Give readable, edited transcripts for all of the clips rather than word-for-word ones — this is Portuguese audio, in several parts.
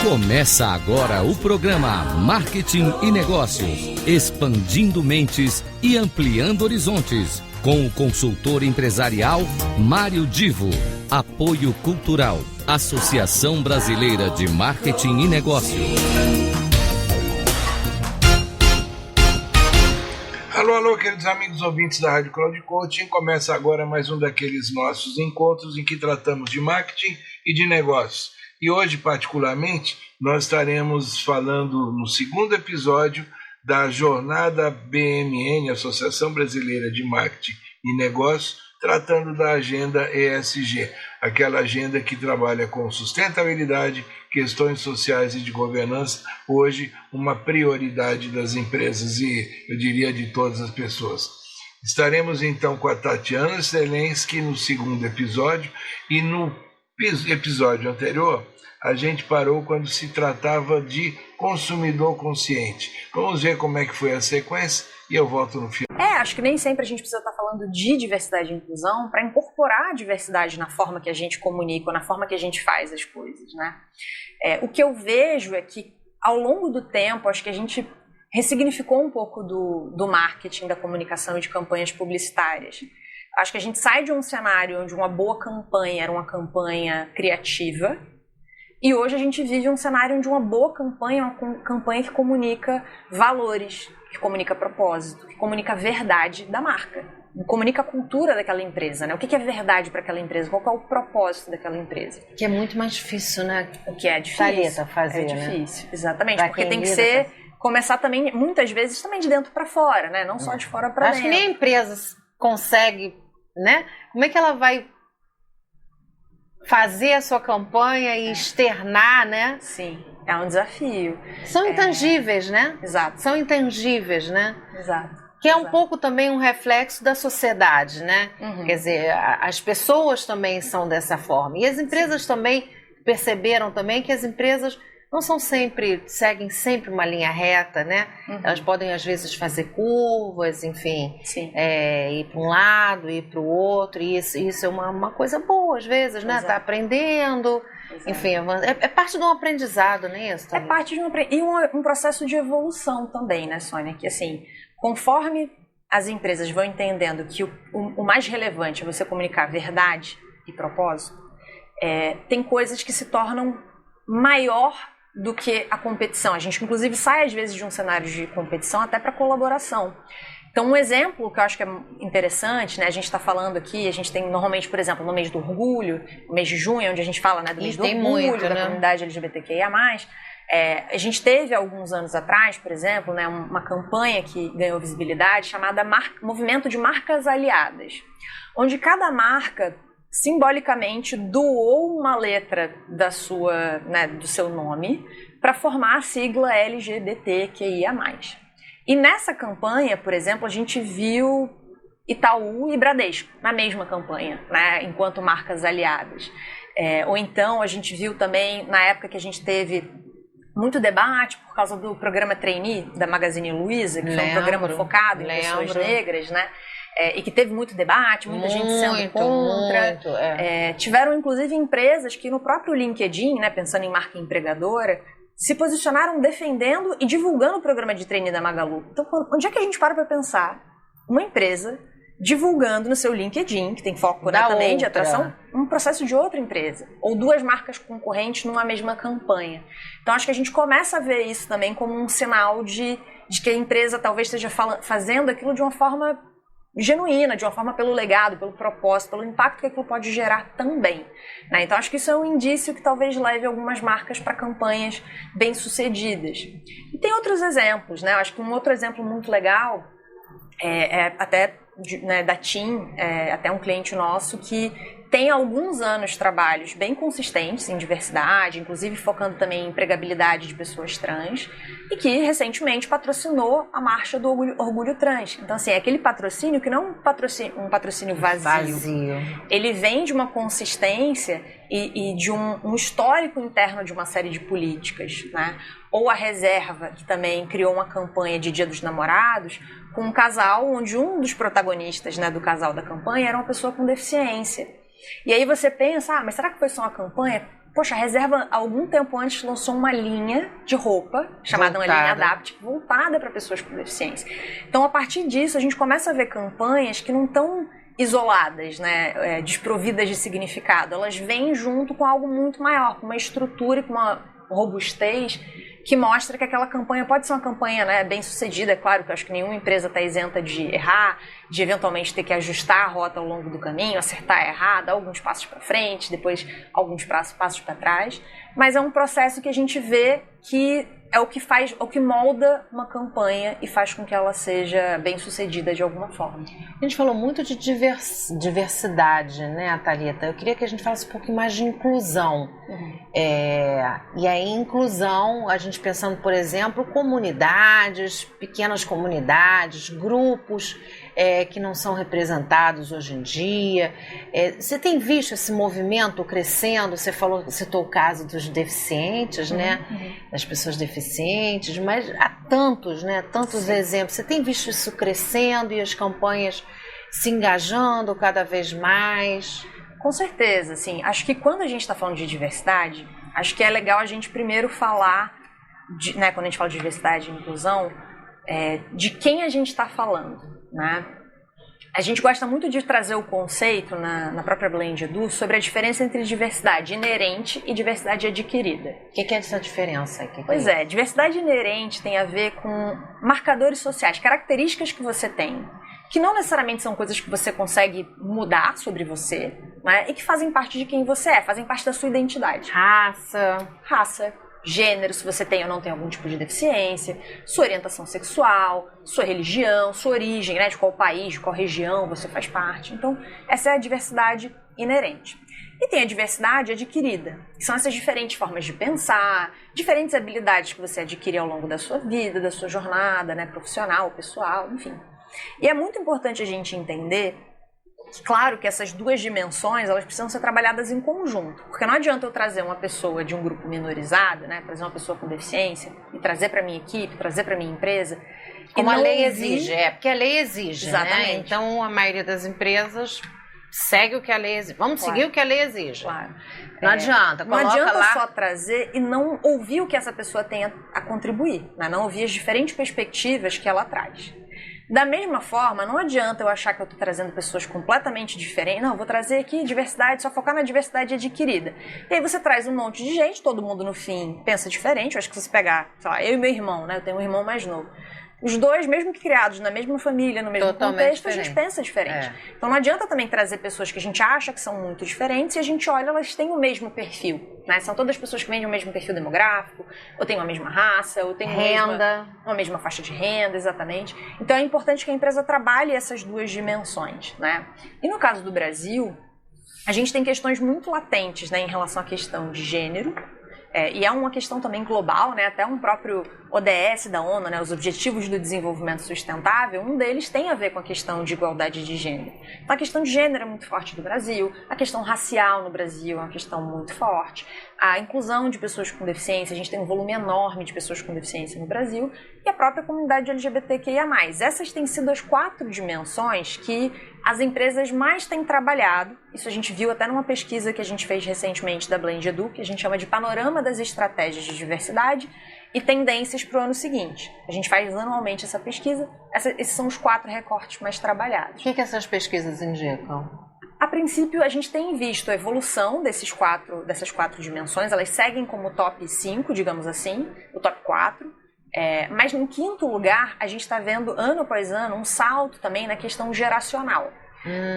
Começa agora o programa Marketing e Negócios, expandindo mentes e ampliando horizontes, com o consultor empresarial Mário Divo. Apoio Cultural, Associação Brasileira de Marketing e Negócios. Alô, queridos amigos ouvintes da Rádio Cloud Coaching. Começa agora mais um daqueles nossos encontros em que tratamos de marketing e de negócios. E hoje, particularmente, nós estaremos falando no segundo episódio da jornada BMN, Associação Brasileira de Marketing e Negócios, tratando da agenda ESG, aquela agenda que trabalha com sustentabilidade, questões sociais e de governança, hoje uma prioridade das empresas e, eu diria, de todas as pessoas. Estaremos então com a Tatiana Zelensky no segundo episódio, e no episódio anterior a gente parou quando se tratava de consumidor consciente. Vamos ver como é que foi a sequência e eu volto no final. Acho que nem sempre a gente precisa estar falando de diversidade e inclusão para incorporar a diversidade na forma que a gente comunica, na forma que a gente faz as coisas, né? O que eu vejo é que, ao longo do tempo, acho que a gente ressignificou um pouco do marketing, da comunicação e de campanhas publicitárias. Acho que a gente sai de um cenário onde uma boa campanha era uma campanha criativa, e hoje a gente vive um cenário onde uma boa campanha é uma campanha que comunica valores, que comunica propósito, que comunica verdade da marca, comunica a cultura daquela empresa, né? O que é verdade para aquela empresa, qual é o propósito daquela empresa. Que é muito mais difícil, né? O que é difícil. Thalita, fazer, é difícil, né? Exatamente, pra porque tem que ser, começar também, muitas vezes, também de dentro para fora, né? Não só de fora para dentro. Acho que nem a empresa consegue, né? Como é que ela vai fazer a sua campanha e externar, né? Sim, é um desafio. São intangíveis, né? Exato. São intangíveis, né? Exato. Que é um pouco também um reflexo da sociedade, né? Uhum. Quer dizer, as pessoas também são dessa forma. E as empresas também perceberam também que as empresas não são seguem sempre uma linha reta, né? Uhum. Elas podem, às vezes, fazer curvas, enfim, ir para um lado, ir para o outro, e isso é uma coisa boa, às vezes, né? Tá aprendendo, enfim, é parte de um aprendizado, não é isso? É parte de um processo de evolução também, né, Sônia? Que, assim, conforme as empresas vão entendendo que o mais relevante é você comunicar verdade e propósito, tem coisas que se tornam maior do que a competição. A gente, inclusive, sai às vezes de um cenário de competição até para colaboração. Então, um exemplo que eu acho que é interessante, né? A gente está falando aqui, a gente tem normalmente, por exemplo, no mês do orgulho, no mês de junho, onde a gente fala, né, do mês do orgulho, da comunidade LGBTQIA+, a gente teve, alguns anos atrás, por exemplo, né, uma campanha que ganhou visibilidade chamada Movimento de Marcas Aliadas, onde cada marca simbolicamente doou uma letra do seu nome para formar a sigla LGBTQIA+. E nessa campanha, por exemplo, a gente viu Itaú e Bradesco na mesma campanha, né, enquanto marcas aliadas. Ou então a gente viu também, na época que a gente teve muito debate por causa do programa Trainee da Magazine Luiza, que foi um programa focado em pessoas negras, né? E que teve muito debate, muita gente sendo contra. Tiveram, inclusive, empresas que no próprio LinkedIn, né, pensando em marca empregadora, se posicionaram defendendo e divulgando o programa de trainee da Magalu. Então, onde é que a gente para pensar uma empresa divulgando no seu LinkedIn, que tem foco, né, também de atração, um processo de outra empresa, ou duas marcas concorrentes numa mesma campanha? Então, acho que a gente começa a ver isso também como um sinal de que a empresa talvez esteja fazendo aquilo de uma forma genuína, de uma forma pelo legado, pelo propósito, pelo impacto que aquilo pode gerar também, né? Então acho que isso é um indício que talvez leve algumas marcas para campanhas bem-sucedidas. E tem outros exemplos, né? Eu acho que um outro exemplo muito legal até da TIM, até um cliente nosso que tem há alguns anos trabalhos bem consistentes em diversidade, inclusive focando também em empregabilidade de pessoas trans, e que recentemente patrocinou a Marcha do Orgulho Trans. Então, assim, é aquele patrocínio que não é um patrocínio vazio. Ele vem de uma consistência e de um histórico interno de uma série de políticas, né? Ou a Reserva, que também criou uma campanha de Dia dos Namorados, com um casal onde um dos protagonistas, né, do casal da campanha era uma pessoa com deficiência. E aí você pensa, mas será que foi só uma campanha? poxa, a Reserva, algum tempo antes, lançou uma linha de roupa, chamada uma linha Adapt, voltada para pessoas com deficiência. Então, a partir disso, a gente começa a ver campanhas que não estão isoladas, né, desprovidas de significado. Elas vêm junto com algo muito maior, com uma estrutura e com uma robustez que mostra que aquela campanha pode ser uma campanha, né, bem sucedida. É claro que eu acho que nenhuma empresa está isenta de errar, de eventualmente ter que ajustar a rota ao longo do caminho, acertar, errar, dar alguns passos para frente, depois alguns passos para trás. Mas é um processo que a gente vê que é o que faz, o que molda uma campanha e faz com que ela seja bem sucedida de alguma forma. A gente falou muito de diversidade, né, Thalita? Eu queria que a gente falasse um pouquinho mais de inclusão. E aí, inclusão, a gente pensando, por exemplo, comunidades, pequenas comunidades, grupos que não são representados hoje em dia. Você tem visto esse movimento crescendo? Você citou o caso dos deficientes, né? Das pessoas deficientes, mas há tantos, né? Tantos exemplos. Você tem visto isso crescendo e as campanhas se engajando cada vez mais? Com certeza, assim. Acho que quando a gente está falando de diversidade, acho que é legal a gente primeiro falar, né, quando a gente fala de diversidade e inclusão, de quem a gente está falando, né? A gente gosta muito de trazer o conceito na própria Blend Edu sobre a diferença entre diversidade inerente e diversidade adquirida. O que é essa diferença? Pois é, diversidade inerente tem a ver com marcadores sociais, características que você tem, que não necessariamente são coisas que você consegue mudar sobre você, né? E que fazem parte de quem você é, fazem parte da sua identidade. Raça, gênero, se você tem ou não tem algum tipo de deficiência, sua orientação sexual, sua religião, sua origem, né, de qual país, de qual região você faz parte. Então, essa é a diversidade inerente. E tem a diversidade adquirida, que são essas diferentes formas de pensar, diferentes habilidades que você adquire ao longo da sua vida, da sua jornada, né, profissional, pessoal, enfim. E é muito importante a gente entender, claro que essas duas dimensões, elas precisam ser trabalhadas em conjunto, porque não adianta eu trazer uma pessoa de um grupo minorizado, né, trazer uma pessoa com deficiência e trazer para minha equipe, trazer para minha empresa. Como a lei exige, porque a lei exige, exatamente, né? Então a maioria das empresas segue o que a lei exige. Vamos seguir o que a lei exige. Claro. Não adianta. Não adianta só trazer e não ouvir o que essa pessoa tem a contribuir, né? Não ouvir as diferentes perspectivas que ela traz. Da mesma forma, não adianta eu achar que eu estou trazendo pessoas completamente diferentes. Não, vou trazer aqui diversidade, só focar na diversidade adquirida. E aí você traz um monte de gente, todo mundo no fim pensa diferente. Eu acho que se você pegar, sei lá, eu e meu irmão, né? Eu tenho um irmão mais novo. Os dois, mesmo que criados na mesma família, no mesmo contexto, a gente pensa diferente. Então não adianta também trazer pessoas que a gente acha que são muito diferentes e a gente olha, elas têm o mesmo perfil, né? São todas pessoas que vêm o mesmo perfil demográfico, ou têm a mesma raça, ou têm uma mesma faixa de renda, exatamente. Então é importante que a empresa trabalhe essas duas dimensões, né? E no caso do Brasil, a gente tem questões muito latentes, né, em relação à questão de gênero. E é uma questão também global, né? Até um próprio ODS da ONU, né? Os Objetivos do Desenvolvimento Sustentável, um deles tem a ver com a questão de igualdade de gênero. Então a questão de gênero é muito forte no Brasil, a questão racial no Brasil é uma questão muito forte, a inclusão de pessoas com deficiência, a gente tem um volume enorme de pessoas com deficiência no Brasil, e a própria comunidade LGBTQIA+. Essas têm sido as 4 dimensões que as empresas mais têm trabalhado. Isso a gente viu até numa pesquisa que a gente fez recentemente da Blend Edu, que a gente chama de Panorama das Estratégias de Diversidade e Tendências para o ano seguinte. A gente faz anualmente essa pesquisa. Esses são os 4 recortes mais trabalhados. O que essas pesquisas indicam? A princípio, a gente tem visto a evolução dessas 4 dimensões. Elas seguem como top 5, digamos assim, o top 4. Mas no 5º lugar, a gente está vendo, ano após ano, um salto também na questão geracional.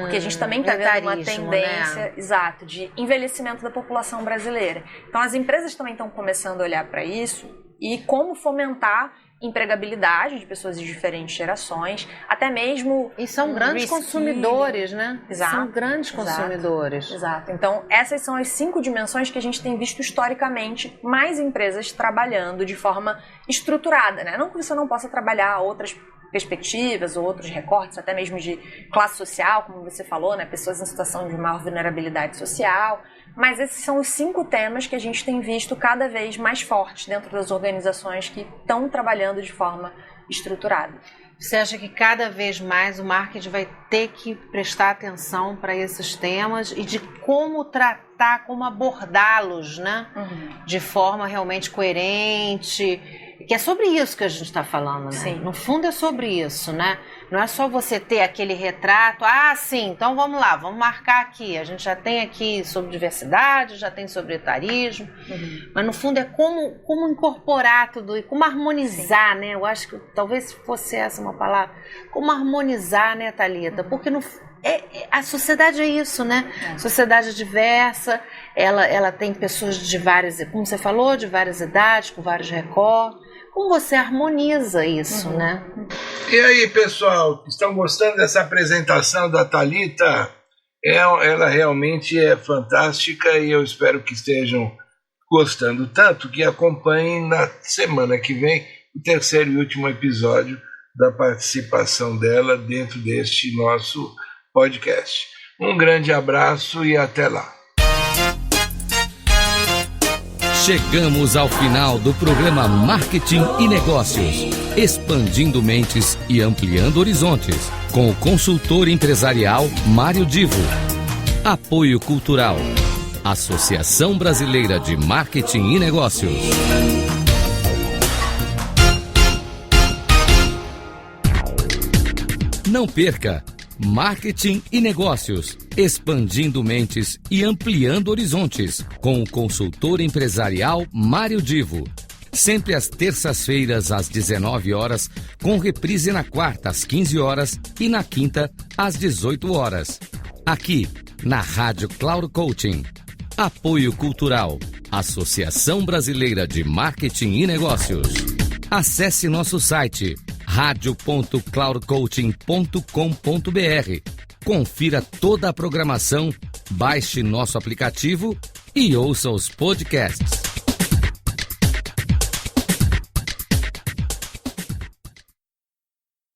Porque a gente também está vendo uma tendência, né? Exato, de envelhecimento da população brasileira. Então as empresas também estão começando a olhar para isso e como fomentar empregabilidade de pessoas de diferentes gerações, até mesmo... E são grandes consumidores, né? Exato. São grandes consumidores. Exato. Então, essas são as 5 dimensões que a gente tem visto historicamente mais empresas trabalhando de forma estruturada, né? Não que você não possa trabalhar outras perspectivas ou outros recortes, até mesmo de classe social, como você falou, né? Pessoas em situação de maior vulnerabilidade social. Mas esses são os 5 temas que a gente tem visto cada vez mais fortes dentro das organizações que estão trabalhando de forma estruturada. Você acha que cada vez mais o marketing vai ter que prestar atenção para esses temas e de como tratar, como abordá-los, né? De forma realmente coerente, que é sobre isso que a gente está falando, né? Sim. No fundo é sobre isso, né? Não é só você ter aquele retrato, sim, então vamos lá, vamos marcar aqui. A gente já tem aqui sobre diversidade, já tem sobre etarismo, mas no fundo é como incorporar tudo e como harmonizar, né? Eu acho que talvez fosse essa uma palavra, como harmonizar, né, Thalita? Porque a sociedade é isso, né? Sociedade diversa, ela tem pessoas de várias, como você falou, de várias idades, com vários recortes. Como você harmoniza isso, né? E aí, pessoal, estão gostando dessa apresentação da Thalita? Ela realmente é fantástica e eu espero que estejam gostando tanto que acompanhem na semana que vem o terceiro e último episódio da participação dela dentro deste nosso podcast. Um grande abraço e até lá. Chegamos ao final do programa Marketing e Negócios, expandindo mentes e ampliando horizontes, com o consultor empresarial Mário Divo. Apoio Cultural, Associação Brasileira de Marketing e Negócios. Não perca! Marketing e Negócios, expandindo mentes e ampliando horizontes, com o consultor empresarial Mário Divo. Sempre às terças-feiras, às 19 horas, com reprise na quarta, às 15 horas e na quinta, às 18 horas. Aqui, na Rádio Cloud Coaching. Apoio Cultural, Associação Brasileira de Marketing e Negócios. Acesse nosso site radio.cloudcoaching.com.br. Confira toda a programação, baixe nosso aplicativo e ouça os podcasts.